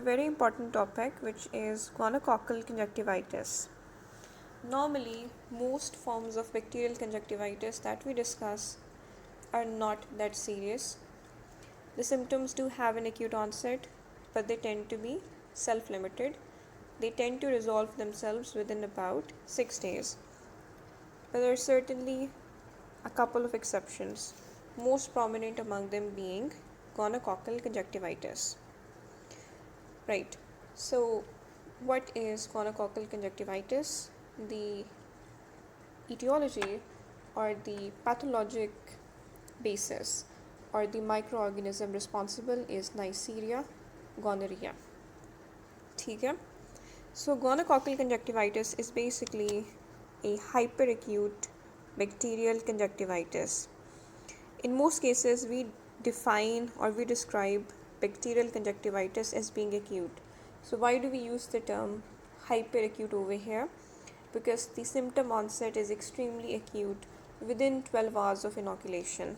very important topic, which is gonococcal conjunctivitis. Normally, most forms of bacterial conjunctivitis that we discuss are not that serious. The symptoms do have an acute onset, but they tend to be self-limited. They tend to resolve themselves within about 6 days. But there are certainly a couple of exceptions, most prominent among them being gonococcal conjunctivitis. Right, so what is gonococcal conjunctivitis? The etiology or the pathologic basis or the microorganism responsible is Neisseria gonorrhea. ठीक है? So gonococcal conjunctivitis is basically a hyperacute bacterial conjunctivitis. In most cases, we define or we describe bacterial conjunctivitis as being acute. So why do we use the term hyperacute over here? Because the symptom onset is extremely acute within 12 hours of inoculation.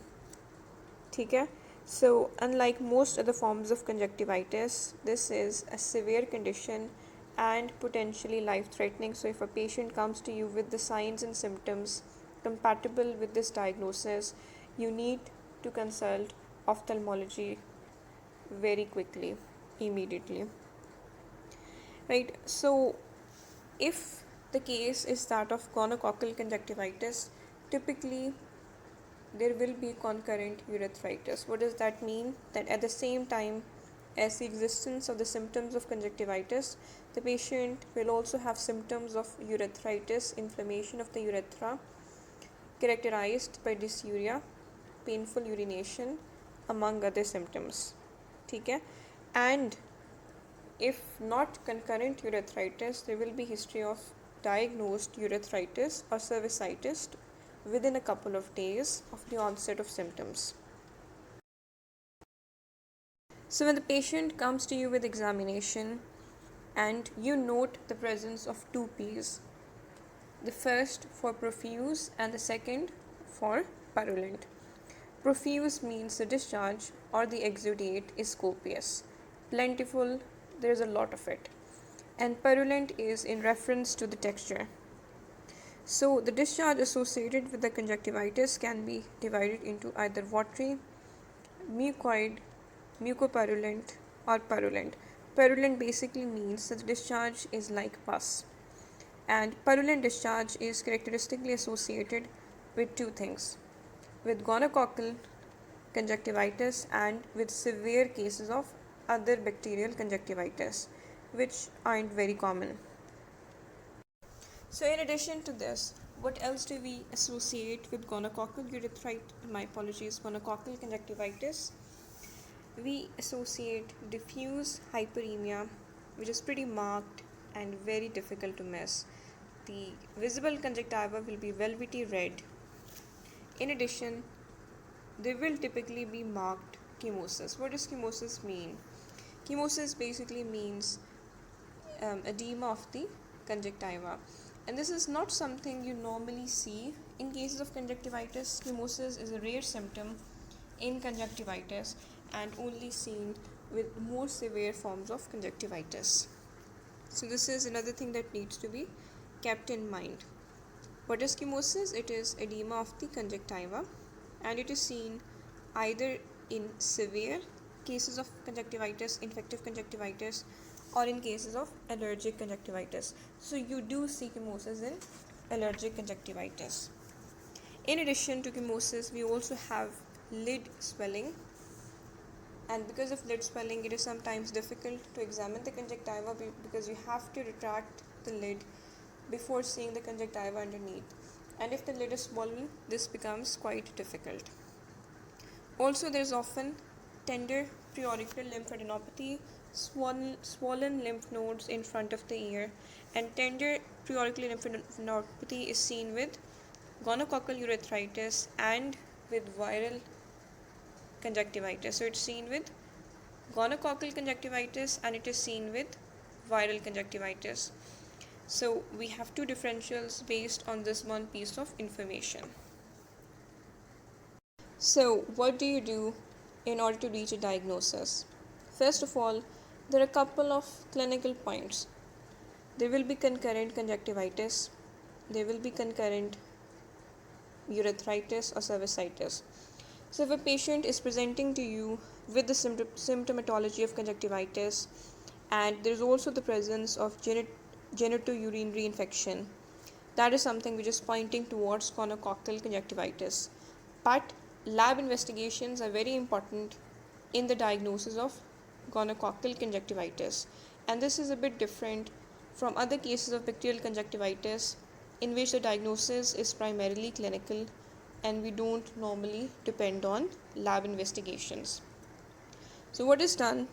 ठीक है? So unlike most other forms of conjunctivitis, this is a severe condition and potentially life-threatening. So if a patient comes to you with the signs and symptoms compatible with this diagnosis, you need to consult ophthalmology very quickly, immediately. Right, so if the case is that of gonococcal conjunctivitis, typically there will be concurrent urethritis. What does that mean? That at the same time as the existence of the symptoms of conjunctivitis, the patient will also have symptoms of urethritis, inflammation of the urethra, characterized by dysuria, painful urination, among other symptoms. ठीक है? And if not concurrent urethritis, there will be history of diagnosed urethritis or cervicitis within a couple of days of the onset of symptoms. So when the patient comes to you with examination and you note the presence of two P's, the first for profuse and the second for purulent. Profuse means the discharge or the exudate is copious, plentiful, there is a lot of it, and purulent is in reference to the texture. So the discharge associated with the conjunctivitis can be divided into either watery, mucoid, mucopurulent, or purulent. Purulent basically means that the discharge is like pus, and purulent discharge is characteristically associated with two things: with gonococcal conjunctivitis and with severe cases of other bacterial conjunctivitis, which aren't very common. So in addition to this, what else do we associate with gonococcal gonococcal conjunctivitis? We associate diffuse hyperemia, which is pretty marked and very difficult to miss. The visible conjunctiva will be velvety red. In addition, there will typically be marked chemosis. What does chemosis mean? Chemosis basically means edema of the conjunctiva, and this is not something you normally see in cases of conjunctivitis. Chemosis is a rare symptom in conjunctivitis and only seen with more severe forms of conjunctivitis. So this is another thing that needs to be kept in mind. What is chemosis? It is edema of the conjunctiva, and it is seen either in severe cases of conjunctivitis, infective conjunctivitis, or in cases of allergic conjunctivitis. So you do see chemosis in allergic conjunctivitis. In addition to chemosis, we also have lid swelling, and because of lid swelling, it is sometimes difficult to examine the conjunctiva because you have to retract the lid before seeing the conjunctiva underneath, and if the lid is swollen, this becomes quite difficult. Also, there is often tender preauricular lymphadenopathy, swollen lymph nodes in front of the ear, and tender preauricular lymphadenopathy is seen with gonococcal urethritis and with viral conjunctivitis. So it's seen with gonococcal conjunctivitis and it is seen with viral conjunctivitis. So we have two differentials based on this one piece of information. So what do you do in order to reach a diagnosis? First of all, There are a couple of clinical points. There will be concurrent conjunctivitis, there will be concurrent urethritis or cervicitis. So, if a patient is presenting to you with the symptomatology of conjunctivitis, and there is also the presence of genitourinary infection, that is something which is pointing towards gonococcal conjunctivitis. But lab investigations are very important in the diagnosis of gonococcal conjunctivitis, and this is a bit different from other cases of bacterial conjunctivitis in which the diagnosis is primarily clinical and we don't normally depend on lab investigations. So what is done?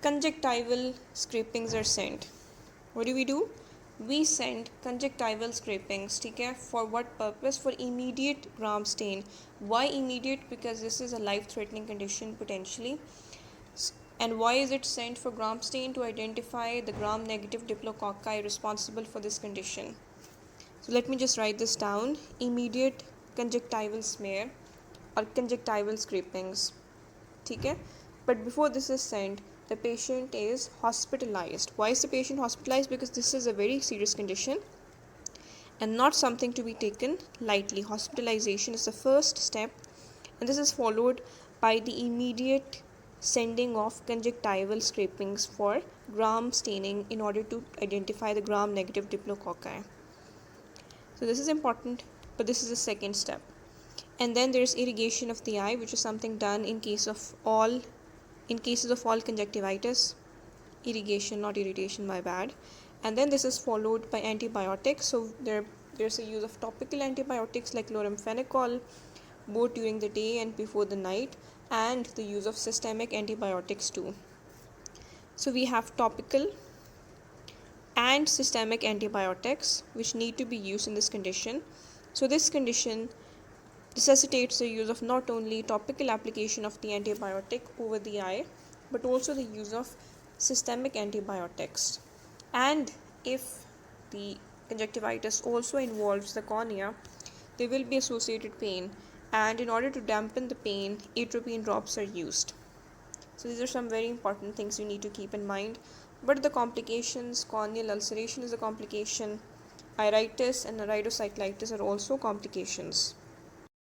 Conjunctival scrapings are sent. What do? We send conjunctival scrapings, okay? For what purpose? For immediate gram stain. Why immediate? Because this is a life-threatening condition potentially. And why is it sent for gram stain? To identify the gram-negative diplococci responsible for this condition. So let me just write this down. Immediate conjunctival smear or conjunctival scrapings. Okay? But before this is sent, the patient is hospitalized. Why is the patient hospitalized? Because this is a very serious condition and not something to be taken lightly. Hospitalization is the first step, and this is followed by the immediate sending of conjunctival scrapings for gram staining in order to identify the gram-negative diplococci. So this is important, but this is the second step. And then there is irrigation of the eye, which is something done in cases of all conjunctivitis. Irrigation, not irritation, my bad. And then this is followed by antibiotics. So there's a use of topical antibiotics like chloramphenicol, both during the day and before the night, and the use of systemic antibiotics too. So we have topical and systemic antibiotics which need to be used in this condition. So this condition necessitates the use of not only topical application of the antibiotic over the eye, but also the use of systemic antibiotics. And if the conjunctivitis also involves the cornea, there will be associated pain, and in order to dampen the pain, atropine drops are used. So these are some very important things you need to keep in mind. But the complications, corneal ulceration is a complication, iritis and iridocyclitis are also complications.